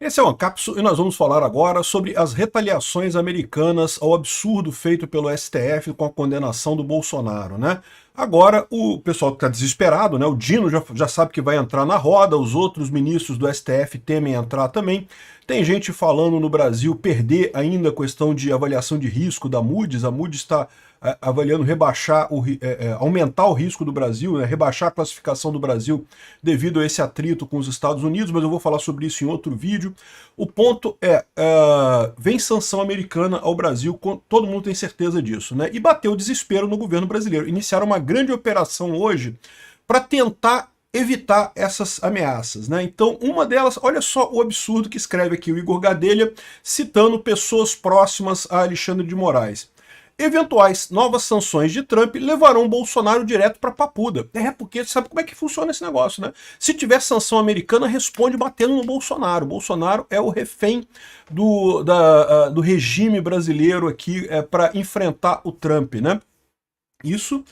Esse é o Ancapsu e nós vamos falar agora sobre as retaliações americanas ao absurdo feito pelo STF com a condenação do Bolsonaro, né? Agora o pessoal está desesperado, né? O Dino já sabe que vai entrar na roda, os outros ministros do STF temem entrar também. Tem gente falando no Brasil perder ainda a questão de avaliação de risco da Moody's. A Moody's está avaliando rebaixar, aumentar o risco do Brasil, né, rebaixar a classificação do Brasil devido a esse atrito com os Estados Unidos, mas eu vou falar sobre isso em outro vídeo. O ponto é, vem sanção americana ao Brasil, todo mundo tem certeza disso, né? E bateu o desespero no governo brasileiro. Iniciaram uma grande operação hoje para tentar evitar essas ameaças, né? Então, uma delas, olha só o absurdo que escreve aqui o Igor Gadelha, citando pessoas próximas a Alexandre de Moraes. Eventuais novas sanções de Trump levarão Bolsonaro direto para Papuda. Porque sabe como é que funciona esse negócio, né? Se tiver sanção americana, responde batendo no Bolsonaro. Bolsonaro é o refém do regime brasileiro aqui para enfrentar o Trump, né? Isso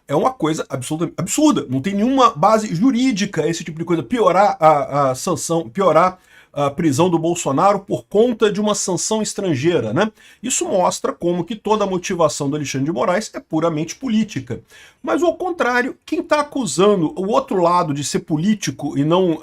é uma coisa absolutamente absurda. Não tem nenhuma base jurídica esse tipo de coisa. Piorar a sanção, piorar a prisão do Bolsonaro por conta de uma sanção estrangeira, né? Isso mostra como que toda a motivação do Alexandre de Moraes é puramente política. Mas ao contrário, quem está acusando o outro lado de ser político e não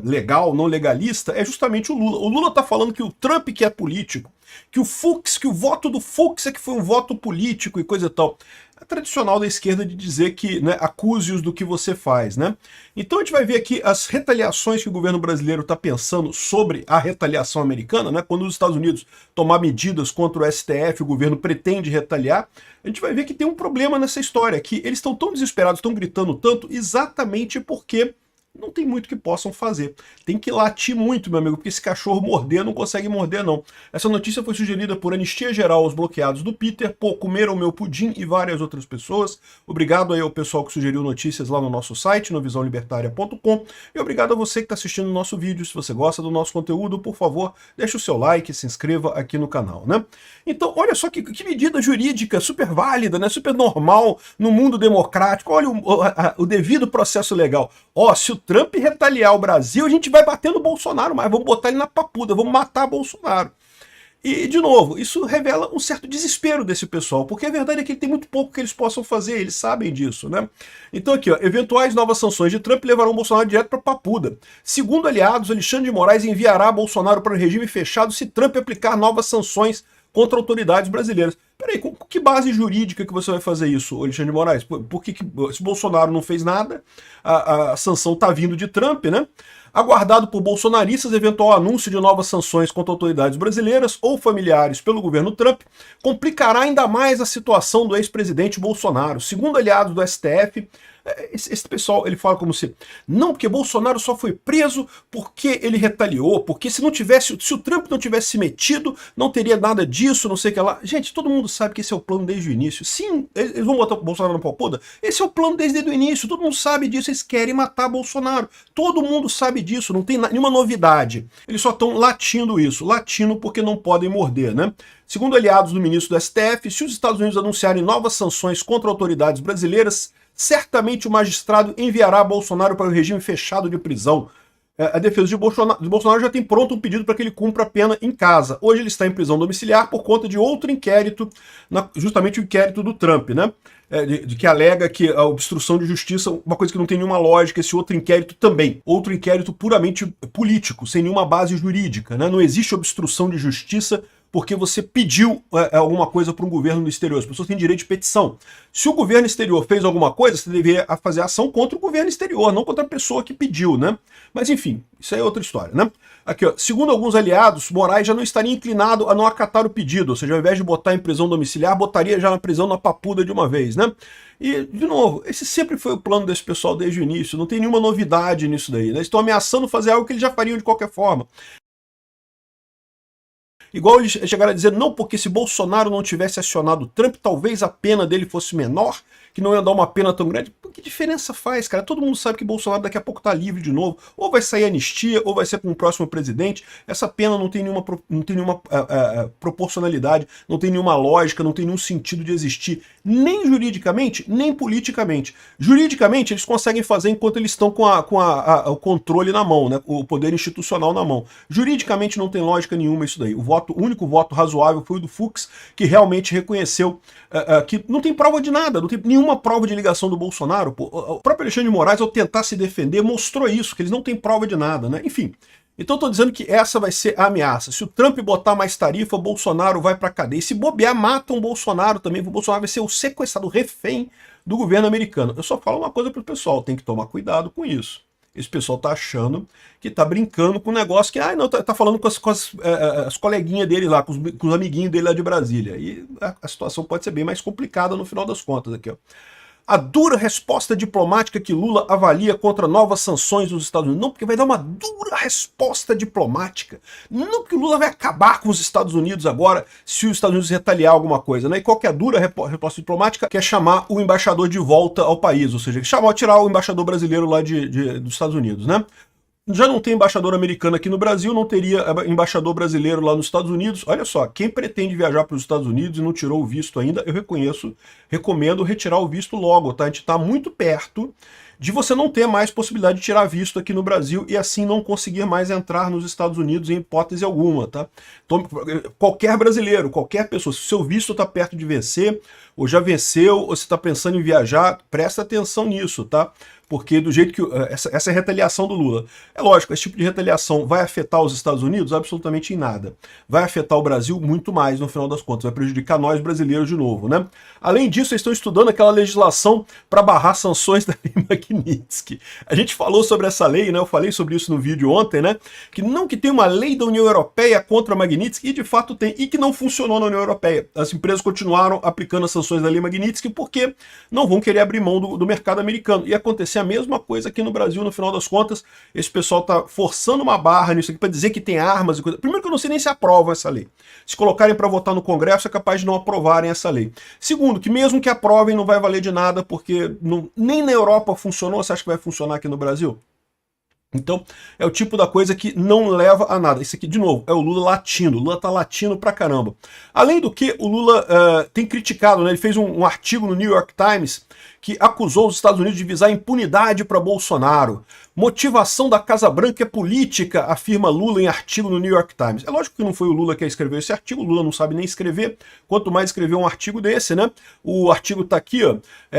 legal, não legalista, é justamente o Lula. O Lula está falando que o Trump que é político, que o voto do Fux é que foi um voto político e coisa e tal. É tradicional da esquerda de dizer que, né, acuse-os do que você faz, né? Então a gente vai ver aqui as retaliações que o governo brasileiro está pensando sobre a retaliação americana, né? Quando os Estados Unidos tomar medidas contra o STF, o governo pretende retaliar. A gente vai ver que tem um problema nessa história, que eles estão tão desesperados, estão gritando tanto, exatamente porque não tem muito que possam fazer. Tem que latir muito, meu amigo, porque esse cachorro morder não consegue morder, não. Essa notícia foi sugerida por Anistia Geral aos bloqueados do Peter, por Comer o Meu Pudim e várias outras pessoas. Obrigado aí ao pessoal que sugeriu notícias lá no nosso site, no visãolibertaria.com. E obrigado a você que está assistindo o nosso vídeo. Se você gosta do nosso conteúdo, por favor, deixe o seu like e se inscreva aqui no canal, né? Então, olha só que medida jurídica super válida, né? Super normal no mundo democrático. Olha o devido processo legal. Ó, se o Trump retaliar o Brasil, a gente vai bater no Bolsonaro, mas vamos botar ele na papuda, vamos matar Bolsonaro. E, de novo, isso revela um certo desespero desse pessoal, porque a verdade é que tem muito pouco que eles possam fazer, eles sabem disso, né? Então aqui, ó, eventuais novas sanções de Trump levarão Bolsonaro direto para papuda. Segundo aliados, Alexandre de Moraes enviará Bolsonaro para o regime fechado se Trump aplicar novas sanções contra autoridades brasileiras. Peraí, com que base jurídica que você vai fazer isso, Alexandre de Moraes? Por que se Bolsonaro não fez nada, a sanção está vindo de Trump, né? Aguardado por bolsonaristas, eventual anúncio de novas sanções contra autoridades brasileiras ou familiares pelo governo Trump complicará ainda mais a situação do ex-presidente Bolsonaro. Segundo aliados do STF, esse pessoal, ele fala como se, não, porque Bolsonaro só foi preso porque ele retaliou, porque se o Trump não tivesse se metido, não teria nada disso, não sei o que lá. Gente, todo mundo sabe que esse é o plano desde o início. Sim, eles vão botar o Bolsonaro na papuda? Esse é o plano desde o início, todo mundo sabe disso, eles querem matar Bolsonaro. Todo mundo sabe disso, não tem nenhuma novidade. Eles só estão latindo isso, latindo porque não podem morder, né? Segundo aliados do ministro do STF, se os Estados Unidos anunciarem novas sanções contra autoridades brasileiras, certamente o magistrado enviará Bolsonaro para o regime fechado de prisão. A defesa de Bolsonaro já tem pronto um pedido para que ele cumpra a pena em casa. Hoje ele está em prisão domiciliar por conta de outro inquérito, justamente o inquérito do Trump, né? De que alega que a obstrução de justiça, uma coisa que não tem nenhuma lógica, esse outro inquérito também. Outro inquérito puramente político, sem nenhuma base jurídica, né? Não existe obstrução de justiça porque você pediu alguma coisa para um governo no exterior. As pessoas têm direito de petição. Se o governo exterior fez alguma coisa, você deveria fazer ação contra o governo exterior, não contra a pessoa que pediu, né? Mas enfim, isso aí é outra história, né? Aqui, ó, segundo alguns aliados, Moraes já não estaria inclinado a não acatar o pedido, ou seja, ao invés de botar em prisão domiciliar, botaria já na prisão na papuda de uma vez, né? E, de novo, esse sempre foi o plano desse pessoal desde o início, não tem nenhuma novidade nisso daí, né? Eles estão ameaçando fazer algo que eles já fariam de qualquer forma. Igual eles chegaram a dizer, não, porque se Bolsonaro não tivesse acionado Trump, talvez a pena dele fosse menor, que não ia dar uma pena tão grande. Que diferença faz, cara? Todo mundo sabe que Bolsonaro daqui a pouco tá livre de novo. Ou vai sair anistia, ou vai ser com o próximo presidente. Essa pena não tem nenhuma proporcionalidade, não tem nenhuma lógica, não tem nenhum sentido de existir. Nem juridicamente, nem politicamente. Juridicamente, eles conseguem fazer enquanto eles estão com o controle na mão, né? O poder institucional na mão. Juridicamente não tem lógica nenhuma isso daí. O único voto razoável foi o do Fux, que realmente reconheceu que não tem prova de nada, não tem nenhuma prova de ligação do Bolsonaro. Pô. O próprio Alexandre de Moraes, ao tentar se defender, mostrou isso, que eles não têm prova de nada, né? Enfim. Então estou dizendo que essa vai ser a ameaça. Se o Trump botar mais tarifa, o Bolsonaro vai para cadeia. E se bobear, matam o Bolsonaro também. O Bolsonaro vai ser o sequestrado, o refém do governo americano. Eu só falo uma coisa para o pessoal, tem que tomar cuidado com isso. Esse pessoal tá achando que tá brincando com um negócio que, não, tá falando com as coleguinhas dele lá, com os amiguinhos dele lá de Brasília. E a situação pode ser bem mais complicada no final das contas aqui, ó. A dura resposta diplomática que Lula avalia contra novas sanções dos Estados Unidos. Não, porque vai dar uma dura resposta diplomática. Não, porque o Lula vai acabar com os Estados Unidos agora se os Estados Unidos retaliar alguma coisa, né? E qual que é a dura resposta diplomática? Que é chamar o embaixador de volta ao país, ou seja, tirar o embaixador brasileiro lá dos Estados Unidos, né? Já não tem embaixador americano aqui no Brasil, não teria embaixador brasileiro lá nos Estados Unidos. Olha só, quem pretende viajar para os Estados Unidos e não tirou o visto ainda, eu recomendo retirar o visto logo, tá? A gente está muito perto de você não ter mais possibilidade de tirar visto aqui no Brasil e assim não conseguir mais entrar nos Estados Unidos em hipótese alguma, tá? Então, qualquer brasileiro, qualquer pessoa, se o seu visto está perto de vencer, ou já venceu, ou você está pensando em viajar, presta atenção nisso, tá? Porque do jeito que essa é a retaliação do Lula. É lógico, esse tipo de retaliação vai afetar os Estados Unidos? Absolutamente em nada. Vai afetar o Brasil muito mais, no final das contas. Vai prejudicar nós brasileiros de novo, né? Além disso, eles estão estudando aquela legislação para barrar sanções da Lei Magnitsky. A gente falou sobre essa lei, né? Eu falei sobre isso no vídeo ontem, né? Que tem uma lei da União Europeia contra a Magnitsky, e de fato tem, e que não funcionou na União Europeia. As empresas continuaram aplicando as sanções da Lei Magnitsky porque não vão querer abrir mão do mercado americano. E acontecer a mesma coisa aqui no Brasil, no final das contas. Esse pessoal tá forçando uma barra nisso aqui para dizer que tem armas e coisa. Primeiro que eu não sei nem se aprovam essa lei. Se colocarem para votar no Congresso, é capaz de não aprovarem essa lei. Segundo, que mesmo que aprovem, não vai valer de nada, porque nem na Europa funcionou. Você acha que vai funcionar aqui no Brasil? Então, é o tipo da coisa que não leva a nada. Isso aqui, de novo, é o Lula latindo. O Lula tá latindo pra caramba. Além do que, o Lula tem criticado, né? Ele fez um artigo no New York Times que acusou os Estados Unidos de visar impunidade para Bolsonaro. Motivação da Casa Branca é política, afirma Lula em artigo no New York Times. É lógico que não foi o Lula que escreveu esse artigo, o Lula não sabe nem escrever, quanto mais escrever um artigo desse, né? O artigo tá aqui, ó,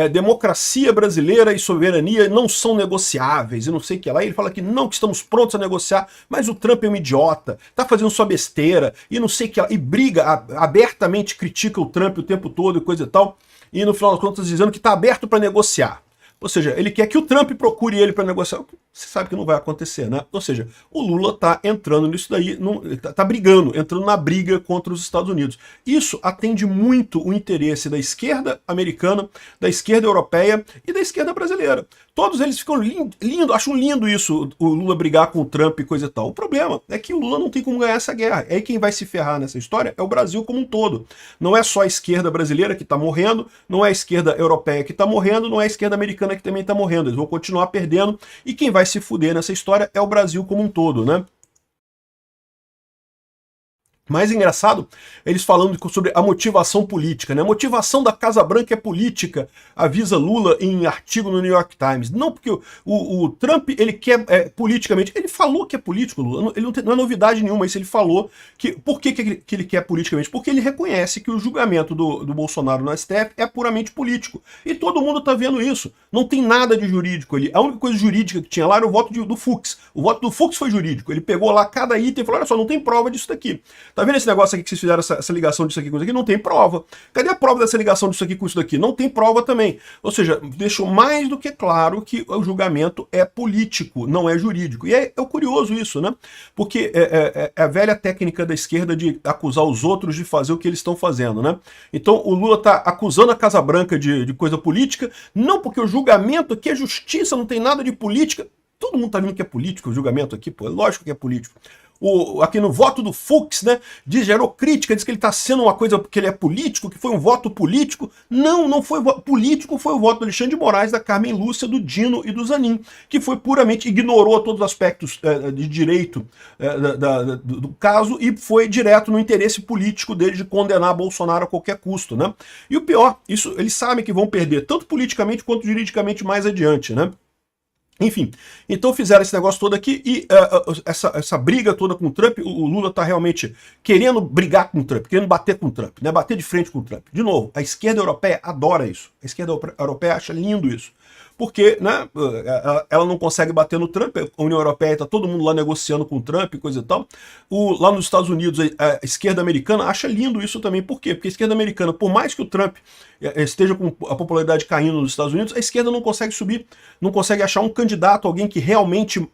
democracia brasileira e soberania não são negociáveis, e não sei o que lá. Ele fala que não, que estamos prontos a negociar, mas o Trump é um idiota, tá fazendo sua besteira, e não sei o que lá, e briga, abertamente critica o Trump o tempo todo e coisa e tal, e no final das contas dizendo que está aberto para negociar. Ou seja, ele quer que o Trump procure ele para negociar. Você sabe que não vai acontecer, né? Ou seja, o Lula está entrando nisso daí, está brigando, entrando na briga contra os Estados Unidos. Isso atende muito o interesse da esquerda americana, da esquerda europeia e da esquerda brasileira. Todos eles ficam lindo, acham lindo isso, o Lula brigar com o Trump e coisa e tal. O problema é que o Lula não tem como ganhar essa guerra. Aí quem vai se ferrar nessa história é o Brasil como um todo. Não é só a esquerda brasileira que está morrendo, não é a esquerda europeia que está morrendo, não é a esquerda americana que também está morrendo. Eles vão continuar perdendo e quem vai se fuder nessa história é o Brasil como um todo, né? Mais engraçado, eles falando sobre a motivação política, né? A motivação da Casa Branca é política, avisa Lula em artigo no New York Times. Não porque o Trump, ele quer politicamente, ele falou que é político, Lula, não é novidade nenhuma isso, ele falou que, por que ele quer politicamente? Porque ele reconhece que o julgamento do Bolsonaro no STF é puramente político. E todo mundo tá vendo isso. Não tem nada de jurídico ali. A única coisa jurídica que tinha lá era o voto do Fux. O voto do Fux foi jurídico. Ele pegou lá cada item e falou, olha só, não tem prova disso daqui. Tá vendo esse negócio aqui que vocês fizeram essa ligação disso aqui com isso aqui? Não tem prova. Cadê a prova dessa ligação disso aqui com isso daqui? Não tem prova também. Ou seja, deixou mais do que claro que o julgamento é político, não é jurídico. E é curioso isso, né? Porque é a velha técnica da esquerda de acusar os outros de fazer o que eles estão fazendo, né? Então o Lula tá acusando a Casa Branca de coisa política, não porque o julgamento aqui é justiça, não tem nada de política. Todo mundo tá vendo que é político o julgamento aqui, pô, é lógico que é político. aqui no voto do Fux, né, gerou crítica, diz que ele está sendo uma coisa porque ele é político, que foi um voto político. Não, não foi voto político, foi o voto do Alexandre de Moraes, da Carmen Lúcia, do Dino e do Zanin, que foi puramente, ignorou todos os aspectos de direito do caso e foi direto no interesse político dele de condenar Bolsonaro a qualquer custo, né? E o pior, isso eles sabem que vão perder, tanto politicamente quanto juridicamente mais adiante, né? Enfim, então fizeram esse negócio todo aqui e essa briga toda com o Trump, o Lula está realmente querendo brigar com o Trump, querendo bater com o Trump, né? Bater de frente com o Trump. De novo, a esquerda europeia adora isso. A esquerda europeia acha lindo isso. Porque, né, ela não consegue bater no Trump, a União Europeia está todo mundo lá negociando com o Trump e coisa e tal. Lá nos Estados Unidos, a esquerda americana acha lindo isso também. Por quê? Porque a esquerda americana, por mais que o Trump esteja com a popularidade caindo nos Estados Unidos, a esquerda não consegue subir, não consegue achar um candidato, alguém que realmente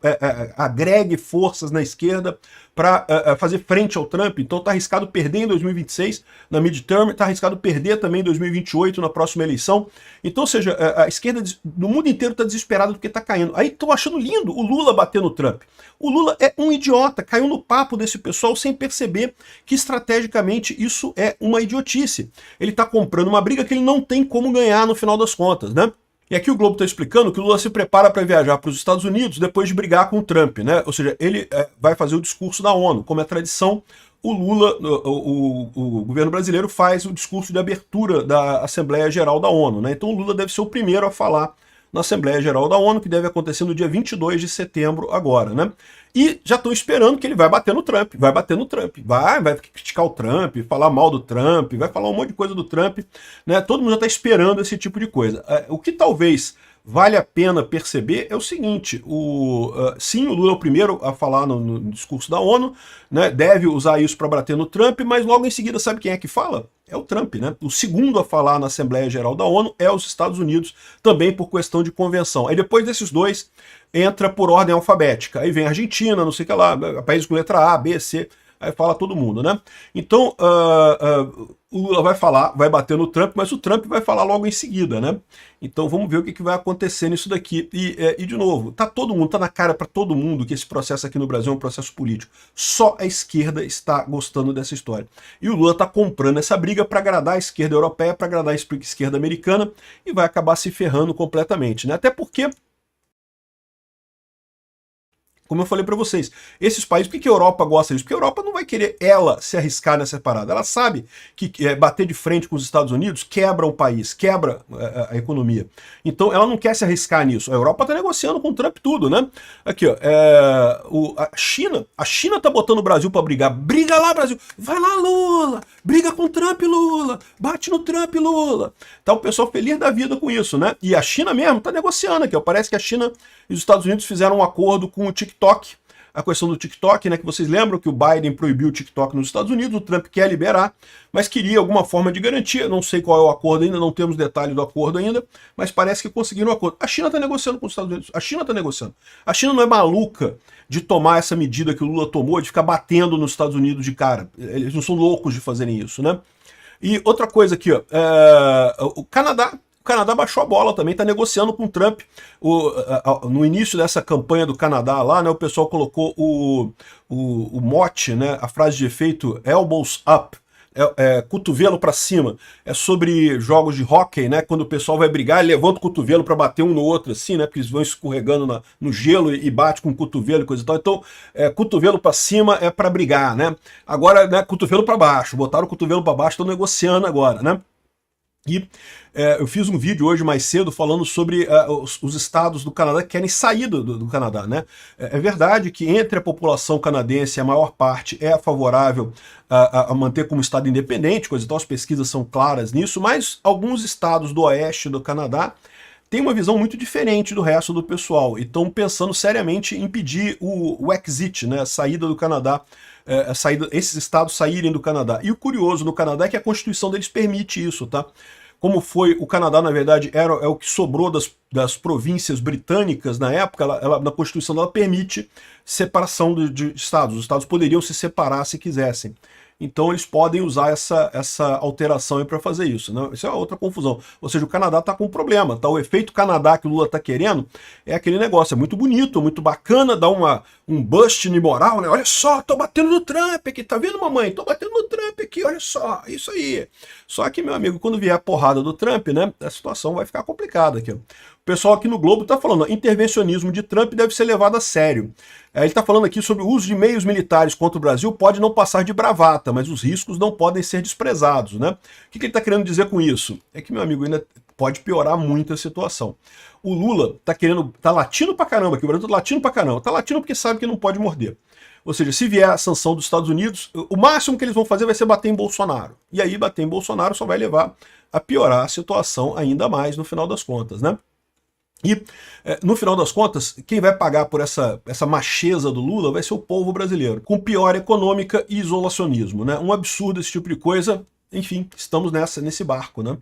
agregue forças na esquerda para fazer frente ao Trump. Então está arriscado perder em 2026 na midterm, está arriscado perder também em 2028 na próxima eleição. Então, ou seja, a esquerda do mundo inteiro está desesperada porque está caindo. Aí estão achando lindo o Lula bater no Trump. O Lula é um idiota, caiu no papo desse pessoal sem perceber que estrategicamente isso é uma idiotice. Ele está comprando uma briga que ele não tem como ganhar no final das contas, né? E aqui o Globo está explicando que o Lula se prepara para viajar para os Estados Unidos depois de brigar com o Trump, né? Ou seja, ele vai fazer o discurso da ONU. Como é tradição, o Lula, o governo brasileiro faz o discurso de abertura da Assembleia Geral da ONU, né? Então o Lula deve ser o primeiro a falar na Assembleia Geral da ONU, que deve acontecer no dia 22 de setembro agora, né? E já estão esperando que ele vai bater no Trump, vai criticar o Trump, falar mal do Trump, vai falar um monte de coisa do Trump, né? Todo mundo já está esperando esse tipo de coisa. O que talvez vale a pena perceber é o seguinte, sim, o Lula é o primeiro a falar no discurso da ONU, né? Deve usar isso para bater no Trump, mas logo em seguida sabe quem é que fala? É o Trump, né? O segundo a falar na Assembleia Geral da ONU é os Estados Unidos, também por questão de convenção. Aí depois desses dois, entra por ordem alfabética. Aí vem a Argentina, não sei o que lá, países com letra A, B, C, aí fala todo mundo, né? Então, o Lula vai falar, vai bater no Trump, mas o Trump vai falar logo em seguida, né? Então vamos ver o que vai acontecer nisso daqui. E de novo, tá na cara para todo mundo que esse processo aqui no Brasil é um processo político. Só a esquerda está gostando dessa história. E o Lula tá comprando essa briga para agradar a esquerda europeia, para agradar a esquerda americana, e vai acabar se ferrando completamente, né? Até porque, como eu falei para vocês, esses países, por que a Europa gosta disso? Porque a Europa não vai querer ela se arriscar nessa parada. Ela sabe que bater de frente com os Estados Unidos quebra o país, quebra a economia. Então ela não quer se arriscar nisso. A Europa está negociando com o Trump tudo, né? Aqui, ó, a China tá botando o Brasil para brigar. Briga lá, Brasil! Vai lá, Lula! Briga com o Trump, Lula! Bate no Trump, Lula! Tá o pessoal feliz da vida com isso, né? E a China mesmo tá negociando aqui, ó. Parece que a China e os Estados Unidos fizeram um acordo com o TikTok, a questão do TikTok, né, que vocês lembram que o Biden proibiu o TikTok nos Estados Unidos, o Trump quer liberar, mas queria alguma forma de garantia, não sei qual é o acordo ainda, não temos detalhe do acordo ainda, mas parece que conseguiram um acordo. A China está negociando com os Estados Unidos, a China está negociando. A China não é maluca de tomar essa medida que o Lula tomou, de ficar batendo nos Estados Unidos de cara. Eles não são loucos de fazerem isso, né? E outra coisa aqui, ó, o Canadá baixou a bola também, está negociando com o Trump. No início dessa campanha do Canadá lá, né, o pessoal colocou o mote, né, a frase de efeito elbows up, cotovelo para cima. É sobre jogos de hóquei, né, quando o pessoal vai brigar, ele levanta o cotovelo para bater um no outro, assim, né, porque eles vão escorregando no gelo e bate com o cotovelo e coisa e tal. Então, cotovelo para cima é para brigar, né. Agora, né, cotovelo para baixo, botaram o cotovelo para baixo, estão negociando agora, né. E eu fiz um vídeo hoje mais cedo falando sobre os estados do Canadá que querem sair do Canadá, né? É verdade que entre a população canadense a maior parte é favorável a manter como estado independente, coisa e tal, as pesquisas são claras nisso, mas alguns estados do oeste do Canadá têm uma visão muito diferente do resto do pessoal e estão pensando seriamente em impedir o exit, né? A saída do Canadá, esses estados saírem do Canadá. E o curioso no Canadá é que a Constituição deles permite isso, tá? Como foi o Canadá, na verdade, é o que sobrou das províncias britânicas na época, na Constituição ela permite separação de estados. Os estados poderiam se separar se quisessem. então eles podem usar essa alteração para fazer isso, né? Isso é outra confusão. Ou seja, o Canadá está com um problema, tá? O efeito Canadá que o Lula está querendo é aquele negócio, é muito bonito, muito bacana, dá um bust de moral, né? Olha só, tô batendo no Trump aqui, tá vendo, mamãe? Tô batendo no Trump aqui, olha só, isso aí. Só que, meu amigo, quando vier a porrada do Trump, né, a situação vai ficar complicada aqui. O pessoal aqui no Globo está falando, intervencionismo de Trump deve ser levado a sério. Ele está falando aqui sobre o uso de meios militares contra o Brasil pode não passar de bravata, mas os riscos não podem ser desprezados, né? O que ele está querendo dizer com isso? É que, meu amigo, ainda pode piorar muito a situação. O Lula tá latindo pra caramba aqui, o Brasil tá latindo pra caramba. Tá latindo porque sabe que não pode morder. Ou seja, se vier a sanção dos Estados Unidos, o máximo que eles vão fazer vai ser bater em Bolsonaro. E aí bater em Bolsonaro só vai levar a piorar a situação ainda mais no final das contas, né? E, no final das contas, quem vai pagar por essa macheza do Lula vai ser o povo brasileiro, com pior econômica e isolacionismo, né? Um absurdo esse tipo de coisa. Enfim, estamos nesse barco, né?